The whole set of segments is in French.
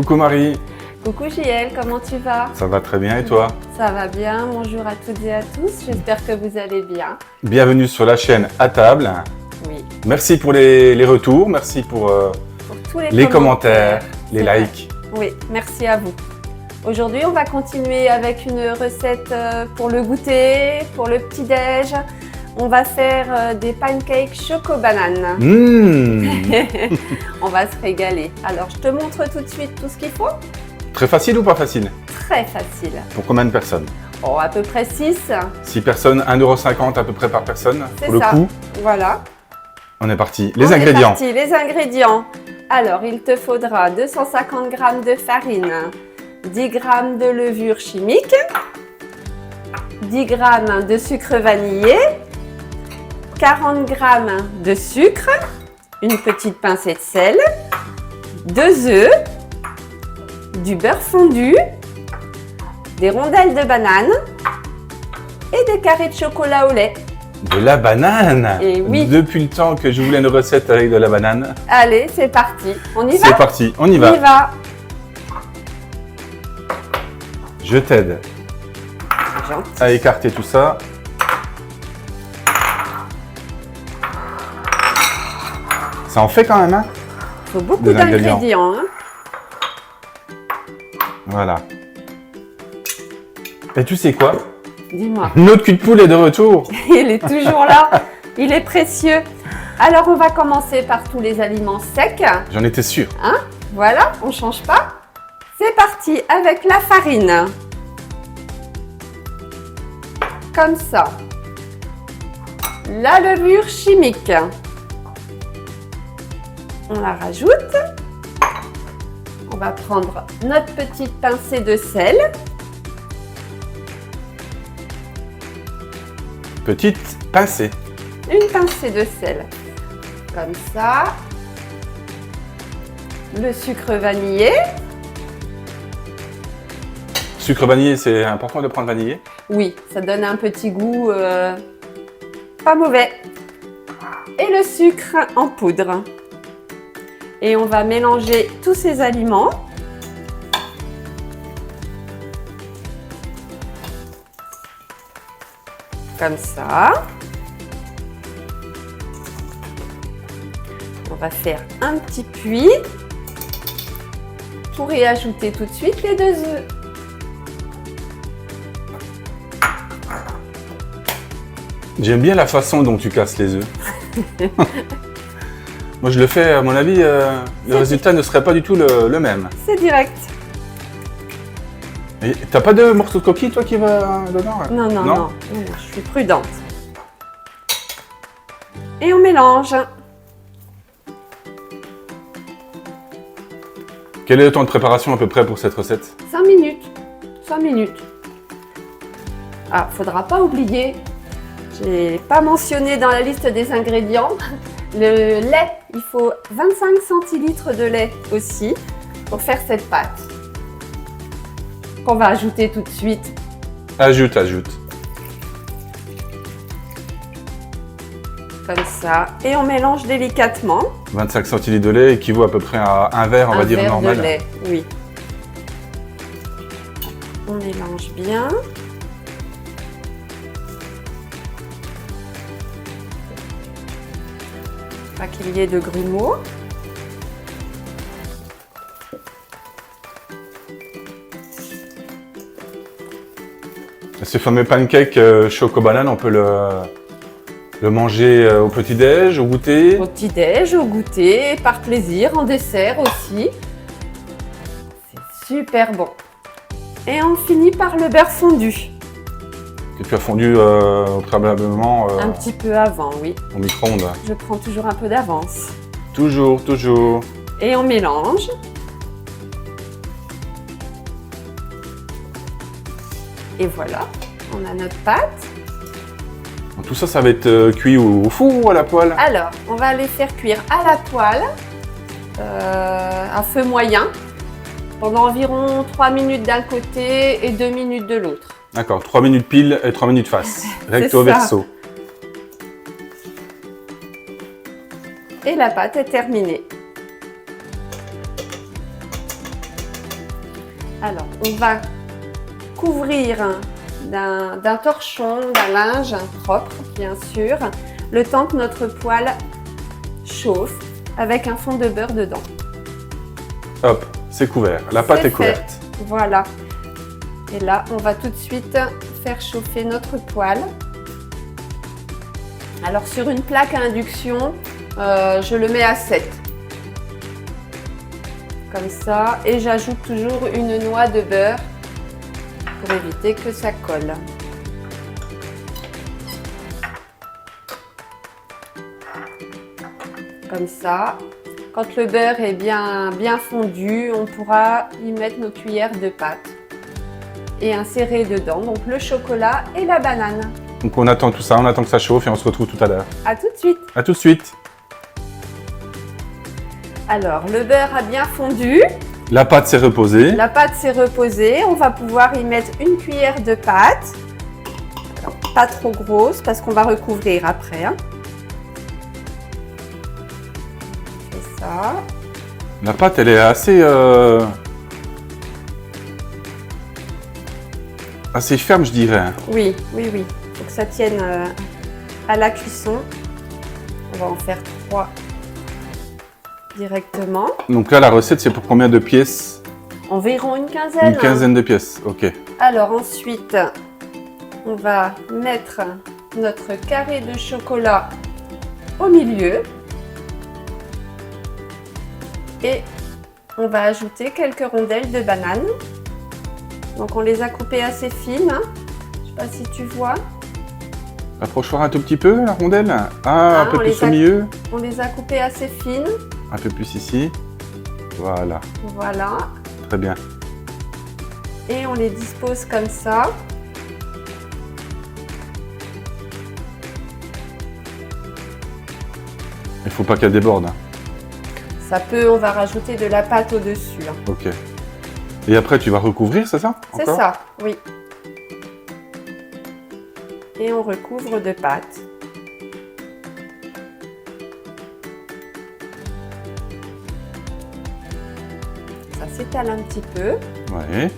Coucou Marie. Coucou JL, comment tu vas? Ça va très bien et toi? Ça va bien, bonjour à toutes et à tous, j'espère que vous allez bien. Bienvenue sur la chaîne À Table. Oui. Merci pour les retours, merci pour Tous les commentaires, les C'est likes. vrai. Oui, merci à vous. Aujourd'hui, on va continuer avec une recette pour le goûter, pour le petit-déj. On va faire des pancakes choco-banane. On va se régaler. Alors, je te montre tout de suite tout ce qu'il faut. Très facile ou pas facile? Très facile. Pour combien de personnes? Oh, à peu près 6. 6 personnes, 1,50 € à peu près par personne. C'est Pour le ça. coup, Voilà. on est parti. Les On est ingrédients. parti, les ingrédients. Alors, il te faudra 250 g de farine, 10 g de levure chimique, 10 g de sucre vanillé, 40 g de sucre, une petite pincée de sel, 2 œufs, du beurre fondu, des rondelles de banane et des carrés de chocolat au lait. De la banane. Et oui. Depuis le temps que je voulais une recette avec de la banane. Allez, c'est parti. On y va? C'est parti, on y On va. y va. Je t'aide C'est gentil. à écarter tout ça. Ça en fait quand même, hein? Il faut beaucoup Des ingrédients. d'ingrédients. Hein. Voilà. Et tu sais quoi? Dis-moi. Notre cul de poule est de retour. Il est toujours là. Il est précieux. Alors, on va commencer par tous les aliments secs. J'en étais sûr. Voilà, on ne change pas. C'est parti avec la farine. Comme ça. La levure chimique. On la rajoute. On va prendre notre petite pincée de sel. Petite pincée. Une pincée de sel. Comme ça. Le sucre vanillé. Sucre vanillé, c'est important de prendre vanillé. Oui, ça donne un petit goût pas mauvais. Et le sucre en poudre. Et on va mélanger tous ces aliments. Comme ça. On va faire un petit puits pour y ajouter tout de suite les 2 œufs. J'aime bien la façon dont tu casses les œufs. Moi, je le fais, à mon avis, le résultat ne serait pas du tout le même. C'est direct. Et t'as pas de morceau de coquille, toi, qui va dedans? Là? Non, non, non, non, je suis prudente. Et on mélange. Quel est le temps de préparation à peu près pour cette recette? 5 minutes. 5 minutes. Ah, faudra pas oublier, j'ai pas mentionné dans la liste des ingrédients, le lait. Il faut 25 centilitres de lait aussi pour faire cette pâte. Qu'on va ajouter tout de suite. Ajoute. Comme ça. Et on mélange délicatement. 25 centilitres de lait équivaut à peu près à un verre, on va dire, Un verre normal. de lait, oui. On mélange bien. Pas qu'il y ait de grumeaux. Ce fameux pancake choco-banane, on peut le manger au petit-déj, au goûter. Au petit-déj, au goûter, par plaisir, en dessert aussi. C'est super bon. Et on finit par le beurre fondu. Que tu as fondu préalablement Un petit peu avant, oui. au micro-ondes. Je prends toujours un peu d'avance. Toujours. Et on mélange. Et voilà, on a notre pâte. Donc, tout ça, ça va être cuit au four ou à la poêle? Alors, on va les faire cuire à la poêle, à feu moyen, pendant environ 3 minutes d'un côté et 2 minutes de l'autre. D'accord, 3 minutes pile et 3 minutes face. Recto ça. verso. Et la pâte est terminée. Alors, on va couvrir d'un torchon, d'un linge propre, bien sûr, le temps que notre poêle chauffe avec un fond de beurre dedans. Hop, c'est couvert. La pâte C'est est couverte. fait. Voilà. Et là, on va tout de suite faire chauffer notre poêle. Alors, sur une plaque à induction, je le mets à 7. Comme ça. Et j'ajoute toujours une noix de beurre pour éviter que ça colle. Comme ça. Quand le beurre est bien fondu, on pourra y mettre nos cuillères de pâte et insérer dedans donc le chocolat et la banane. Donc on attend tout ça, on attend que ça chauffe et on se retrouve tout à l'heure. À tout de suite. À tout de suite. Alors, le beurre a bien fondu, La pâte s'est reposée. la pâte s'est reposée. On va pouvoir y mettre une cuillère de pâte. Alors, pas trop grosse parce qu'on va recouvrir après. Hein. C'est ça. La pâte, elle est assez ferme, je dirais. Oui, oui, oui. Faut que ça tienne à la cuisson. On va en faire 3 directement. Donc là, la recette, c'est pour combien de pièces? Environ une quinzaine. Une quinzaine de pièces, ok. Alors ensuite, on va mettre notre carré de chocolat au milieu. Et on va ajouter quelques rondelles de banane. Donc on les a coupées assez fines. Hein. Je ne sais pas si tu vois. Approche-toi un tout petit peu, la rondelle. Ah, un peu on plus les au a- milieu. On les a coupées assez fines. Un peu plus ici. Voilà, Voilà. très bien. Et on les dispose comme ça. Il faut pas qu'elle déborde. Ça peut, on va rajouter de la pâte au-dessus. Hein. Ok. Et après, tu vas recouvrir, c'est ça? C'est Encore? ça, oui. Et on recouvre de pâte. Ça s'étale un petit peu. Ouais.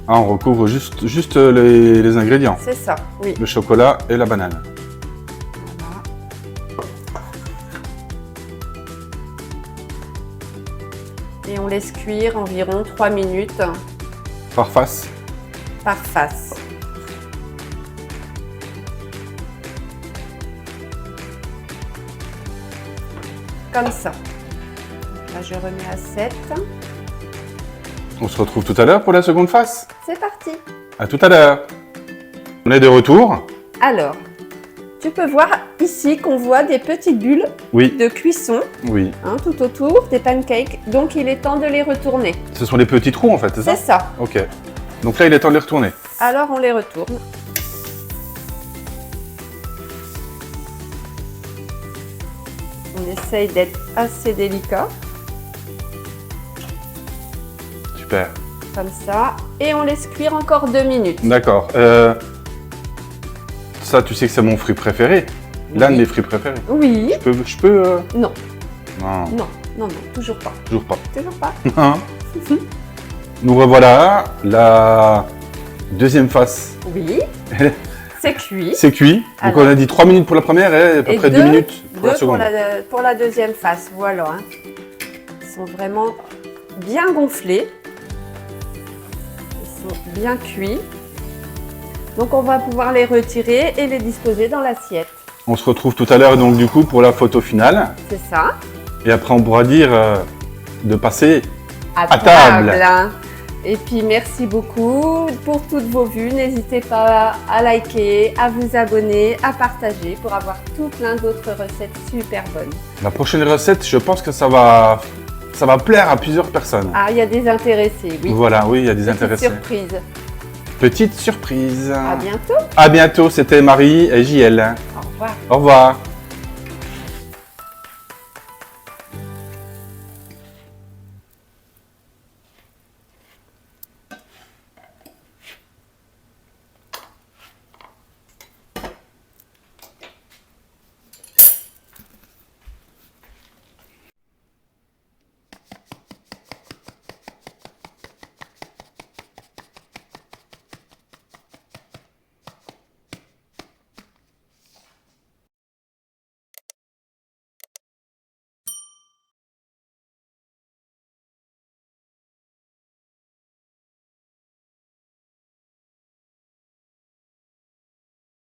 Ah, on recouvre juste les ingrédients. C'est ça, oui. Le chocolat et la banane. Voilà. Et on laisse cuire environ 3 minutes Par face. par face. Comme ça. Là, je remets à 7. On se retrouve tout à l'heure pour la seconde face. C'est parti. À tout à l'heure. On est de retour. Alors, tu peux voir ici qu'on voit des petites bulles Oui, de cuisson oui. hein, tout autour des pancakes. Donc, il est temps de les retourner. Ce sont les petits trous en fait, c'est ça? C'est ça. Ok. Donc là, il est temps de les retourner. Alors, on les retourne. On essaye d'être assez délicat, Super. comme ça. Et on laisse cuire encore 2 minutes. D'accord. Ça, tu sais que c'est mon fruit préféré. L'un de mes fruits préférés. Oui. Je peux Non, Non, non, non, non, toujours pas. toujours pas. Toujours pas. Hein. Nous revoilà. La deuxième face, Oui. C'est cuit. c'est cuit. Donc Alors. on a dit 3 minutes pour la première et à peu Et près 2 deux- minutes pour la Deux seconde. pour la deuxième face, voilà. Hein. Ils sont vraiment bien gonflés. Ils sont bien cuits. Donc on va pouvoir les retirer et les disposer dans l'assiette. On se retrouve tout à l'heure donc du coup pour la photo finale. C'est ça. Et après on pourra dire de passer. À table. hein. Et puis merci beaucoup pour toutes vos vues. N'hésitez pas à liker, à vous abonner, à partager pour avoir tout plein d'autres recettes super bonnes. La prochaine recette, je pense que ça va plaire à plusieurs personnes. Ah, il y a des intéressés, oui. Voilà, oui, il y a des Petite intéressés. surprise. Petite surprise. À bientôt. À bientôt, c'était Marie et JL. Au revoir. Au revoir.